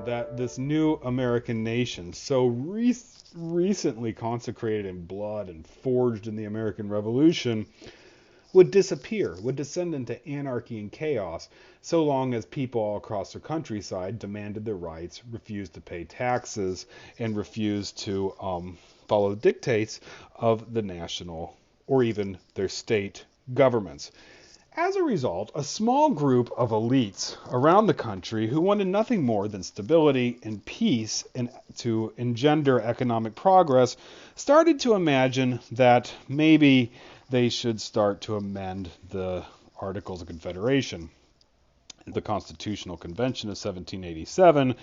that this new American nation, so recently consecrated in blood and forged in the American Revolution, would disappear, would descend into anarchy and chaos, so long as people all across the countryside demanded their rights, refused to pay taxes, and refused to follow the dictates of the national or even their state governments. As a result, a small group of elites around the country who wanted nothing more than stability and peace and to engender economic progress started to imagine that maybe they should start to amend the Articles of Confederation. The Constitutional Convention of 1787,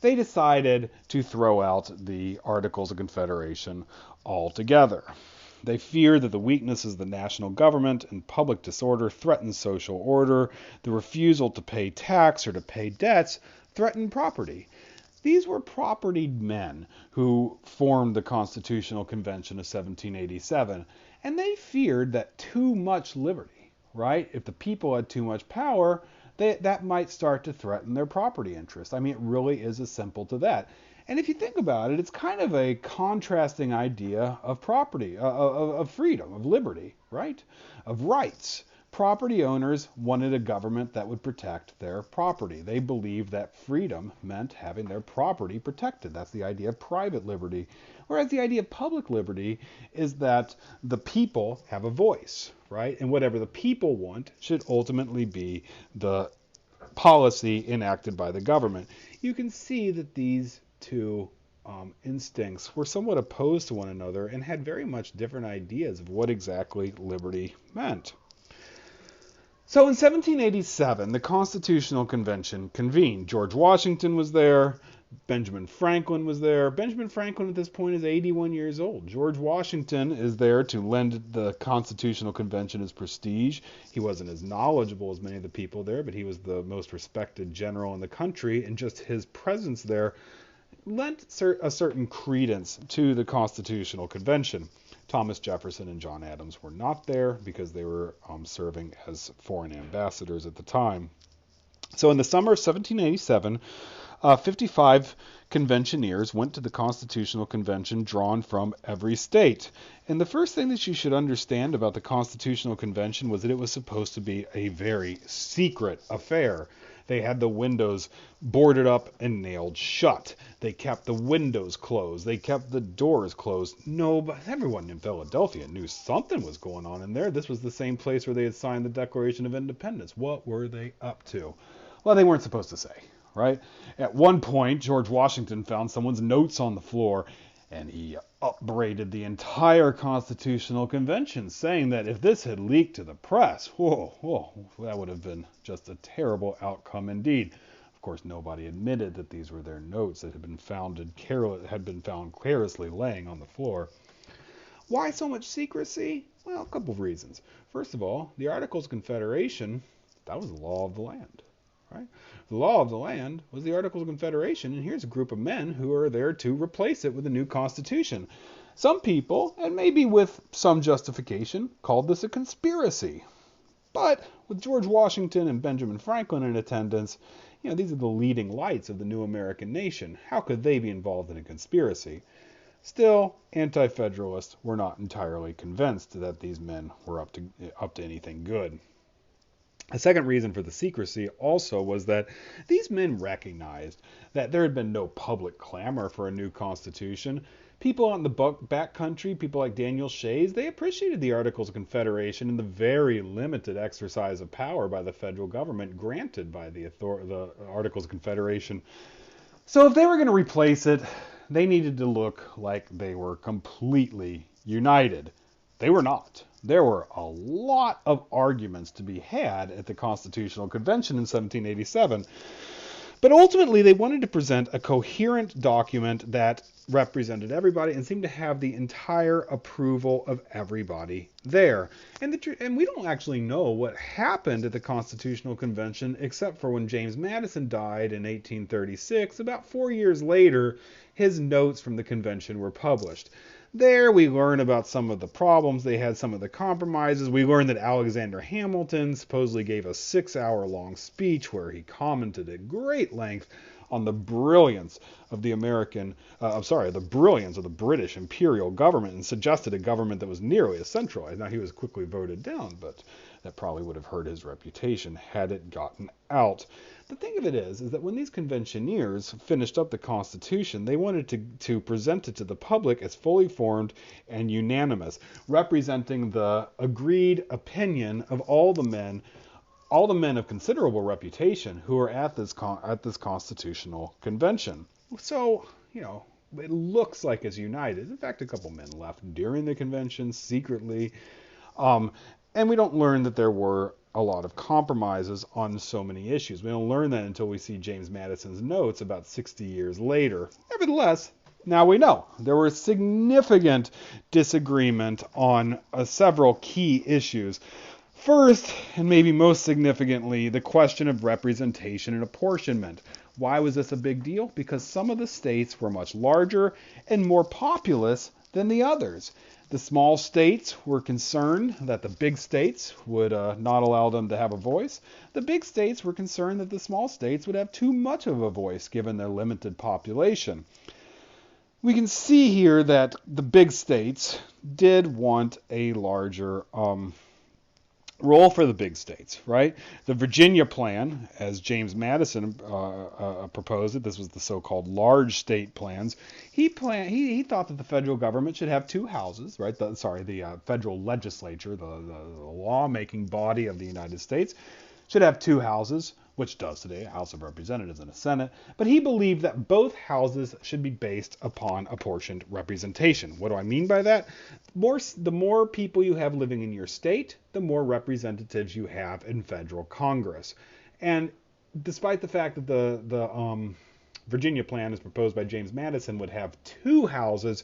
they decided to throw out the Articles of Confederation altogether. They feared that the weaknesses of the national government and public disorder threatened social order. The refusal to pay tax or to pay debts threatened property. These were propertied men who formed the Constitutional Convention of 1787, and they feared that too much liberty, right? If the people had too much power, that might start to threaten their property interests. I mean, it really is as simple to that. And if you think about it, it's kind of a contrasting idea of property, of freedom, of liberty, right? Of rights. Property owners wanted a government that would protect their property. They believed that freedom meant having their property protected. That's the idea of private liberty. Whereas the idea of public liberty is that the people have a voice, right? And whatever the people want should ultimately be the policy enacted by the government. You can see that these two instincts were somewhat opposed to one another and had very much different ideas of what exactly liberty meant. So in 1787, the Constitutional Convention convened. George Washington was there. Benjamin Franklin was there. Benjamin Franklin at this point is 81 years old. George Washington is there to lend the Constitutional Convention his prestige. He wasn't as knowledgeable as many of the people there, but he was the most respected general in the country, and just his presence there lent a certain credence to the Constitutional Convention. Thomas Jefferson and John Adams were not there because they were serving as foreign ambassadors at the time. So in the summer of 1787, 55 conventioneers went to the Constitutional Convention drawn from every state. And the first thing that you should understand about the Constitutional Convention was that it was supposed to be a very secret affair. They had the windows boarded up and nailed shut. They kept the windows closed. They kept the doors closed. No, but everyone in Philadelphia knew something was going on in there. This was the same place where they had signed the Declaration of Independence. What were they up to? Well, they weren't supposed to say, right? At one point, George Washington found someone's notes on the floor, and he upbraided the entire Constitutional Convention, saying that if this had leaked to the press, that would have been just a terrible outcome indeed. Of course, nobody admitted that these were their notes that had been found carelessly laying on the floor. Why so much secrecy? Well, a couple of reasons. First of all, the Articles of Confederation, that was the law of the land. Right? The law of the land was the Articles of Confederation, and here's a group of men who are there to replace it with a new constitution. Some people, and maybe with some justification, called this a conspiracy. But with George Washington and Benjamin Franklin in attendance, these are the leading lights of the new American nation. How could they be involved in a conspiracy? Still, anti-federalists were not entirely convinced that these men were up to anything good. A second reason for the secrecy also was that these men recognized that there had been no public clamor for a new constitution. People out in the backcountry, people like Daniel Shays, they appreciated the Articles of Confederation and the very limited exercise of power by the federal government granted by the Articles of Confederation. So if they were going to replace it, they needed to look like they were completely united. They were not. There were a lot of arguments to be had at the Constitutional Convention in 1787. But ultimately, they wanted to present a coherent document that represented everybody and seemed to have the entire approval of everybody there. And we don't actually know what happened at the Constitutional Convention except for when James Madison died in 1836. About 4 years later, his notes from the convention were published. There we learn about some of the problems they had, some of the compromises. We learn that Alexander Hamilton supposedly gave a 6-hour-long speech where he commented at great length on the brilliance of the the brilliance of the British imperial government, and suggested a government that was nearly as centralized. Now, he was quickly voted down, but that probably would have hurt his reputation had it gotten out. The thing of it is that when these conventioneers finished up the Constitution, they wanted to present it to the public as fully formed and unanimous, representing the agreed opinion of all the men of considerable reputation who were at this constitutional convention. So, it looks like it's united. In fact, a couple men left during the convention secretly. And we don't learn that there were a lot of compromises on so many issues. We don't learn that until we see James Madison's notes about 60 years later. Nevertheless, now we know there was significant disagreement on several key issues. First, and maybe most significantly, the question of representation and apportionment. Why was this a big deal? Because some of the states were much larger and more populous than the others. The small states were concerned that the big states would not allow them to have a voice. The big states were concerned that the small states would have too much of a voice given their limited population. We can see here that the big states did want a larger role for the big states, right? The Virginia plan, as James Madison proposed it, this was the so-called large state plans. He thought that the federal government should have two houses, right? The federal legislature, the lawmaking body of the United States, should have two houses, which does today, a House of Representatives and a Senate. But he believed that both houses should be based upon apportioned representation. What do I mean by that? The more people you have living in your state, the more representatives you have in federal Congress. And despite the fact that the Virginia plan, as proposed by James Madison, would have two houses,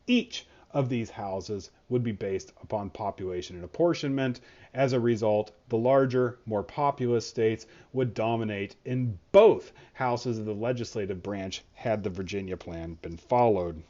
each of these houses would be based upon population and apportionment. As a result, the larger, more populous states would dominate in both houses of the legislative branch had the Virginia plan been followed.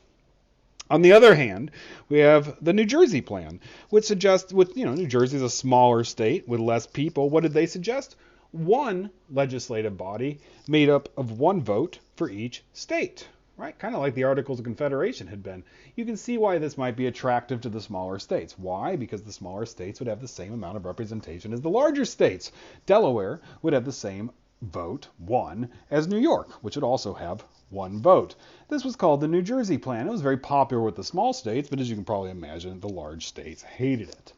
On the other hand, we have the New Jersey plan, which suggests, New Jersey is a smaller state with less people. What did they suggest? One legislative body made up of one vote for each state. Right? Kind of like the Articles of Confederation had been. You can see why this might be attractive to the smaller states. Why? Because the smaller states would have the same amount of representation as the larger states. Delaware would have the same vote, one, as New York, which would also have one vote. This was called the New Jersey plan. It was very popular with the small states, but as you can probably imagine, the large states hated it.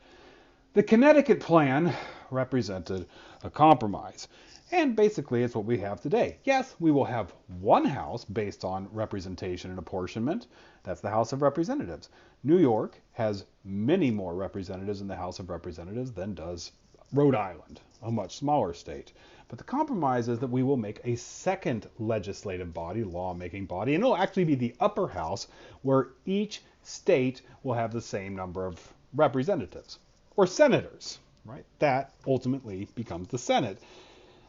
The Connecticut plan represented a compromise. And basically, it's what we have today. Yes, we will have one house based on representation and apportionment. That's the House of Representatives. New York has many more representatives in the House of Representatives than does Rhode Island, a much smaller state. But the compromise is that we will make a second legislative body, lawmaking body, and it'll actually be the upper house where each state will have the same number of representatives, or senators, right? That ultimately becomes the Senate.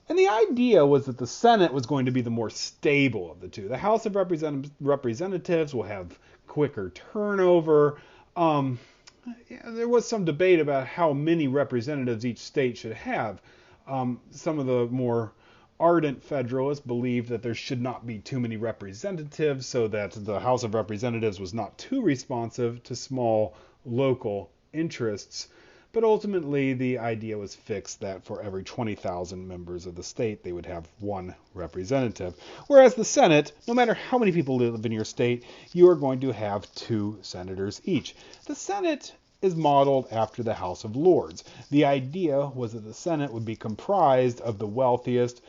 And the idea was that the Senate was going to be the more stable of the two. The House of Representatives will have quicker turnover. There was some debate about how many representatives each state should have. Some of the more ardent Federalists believed that there should not be too many representatives so that the House of Representatives was not too responsive to small local interests. But ultimately, the idea was fixed that for every 20,000 members of the state, they would have one representative. Whereas the Senate, no matter how many people live in your state, you are going to have two senators each. The Senate is modeled after the House of Lords. The idea was that the Senate would be comprised of the wealthiest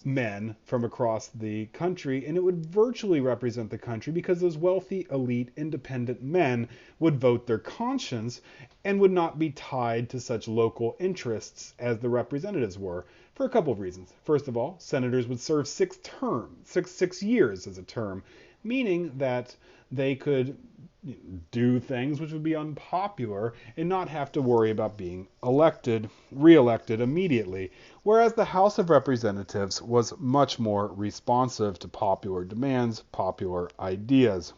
men from across the country, and it would virtually represent the country because those wealthy, elite, independent men would vote their conscience and would not be tied to such local interests as the representatives were, for a couple of reasons. First of all, senators would serve 6 years as a term, meaning that they could do things which would be unpopular and not have to worry about being reelected immediately, whereas the House of Representatives was much more responsive to popular demands, popular ideas.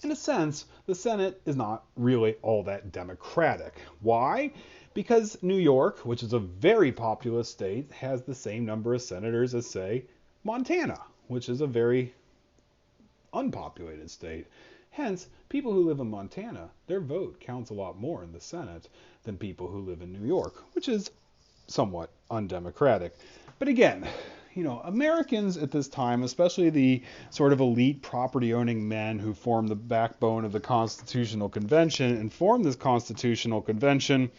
In a sense, the Senate is not really all that democratic. Why? Because New York, which is a very populous state, has the same number of senators as, say, Montana, which is a very unpopulated state. Hence, people who live in Montana, their vote counts a lot more in the Senate than people who live in New York, which is somewhat undemocratic. But again, Americans at this time, especially the sort of elite property owning men who formed the backbone of the Constitutional Convention and formed this Constitutional Convention,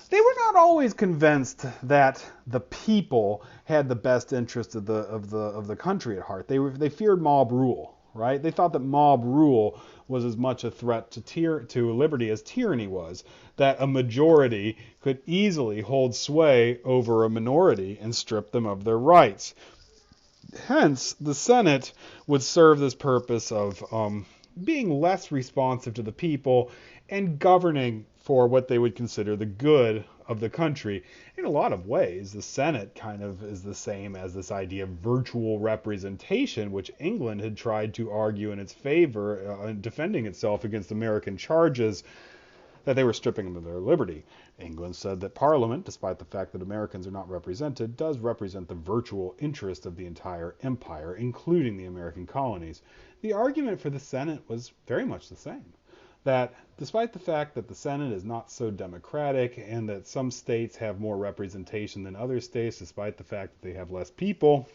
they were not always convinced that the people had the best interest of the country at heart. They feared mob rule, right? They thought that mob rule was as much a threat to liberty as tyranny was. That a majority could easily hold sway over a minority and strip them of their rights. Hence, the Senate would serve this purpose of being less responsive to the people and governing for what they would consider the good of the country. In a lot of ways, the Senate kind of is the same as this idea of virtual representation, which England had tried to argue in its favor, defending itself against American charges that they were stripping them of their liberty. England said that Parliament, despite the fact that Americans are not represented, does represent the virtual interest of the entire empire, including the American colonies. The argument for the Senate was very much the same. That despite the fact that the Senate is not so democratic and that some states have more representation than other states, despite the fact that they have less people,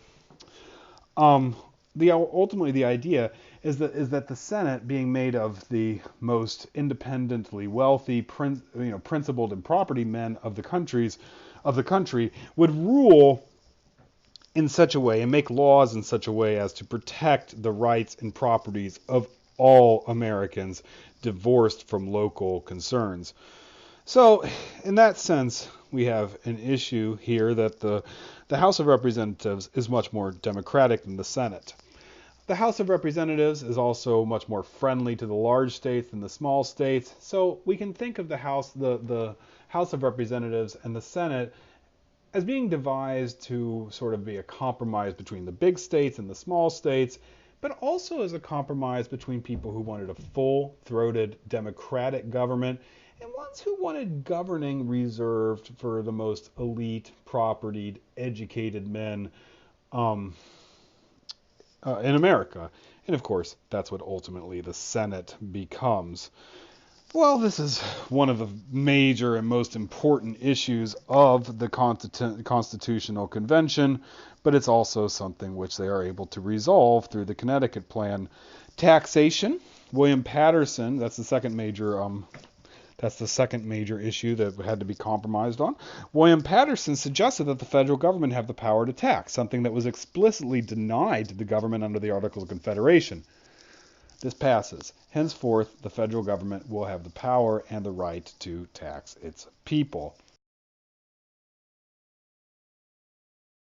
ultimately the idea is that the Senate, being made of the most independently wealthy, principled and property men of the country, would rule in such a way and make laws in such a way as to protect the rights and properties of all Americans, divorced from local concerns. So, in that sense, we have an issue here that the House of Representatives is much more democratic than the Senate. The House of Representatives is also much more friendly to the large states than the small states. So we can think of the House of Representatives and the Senate as being devised to sort of be a compromise between the big states and the small states, but also as a compromise between people who wanted a full-throated democratic government and ones who wanted governing reserved for the most elite, propertied, educated men in America. And of course, that's what ultimately the Senate becomes. Well, this is one of the major and most important issues of the Constitutional Convention, but it's also something which they are able to resolve through the Connecticut Plan. Taxation, William Paterson, that's the second major issue that had to be compromised on. William Paterson suggested that the federal government have the power to tax, something that was explicitly denied to the government under the Articles of Confederation. This passes. Henceforth, the federal government will have the power and the right to tax its people.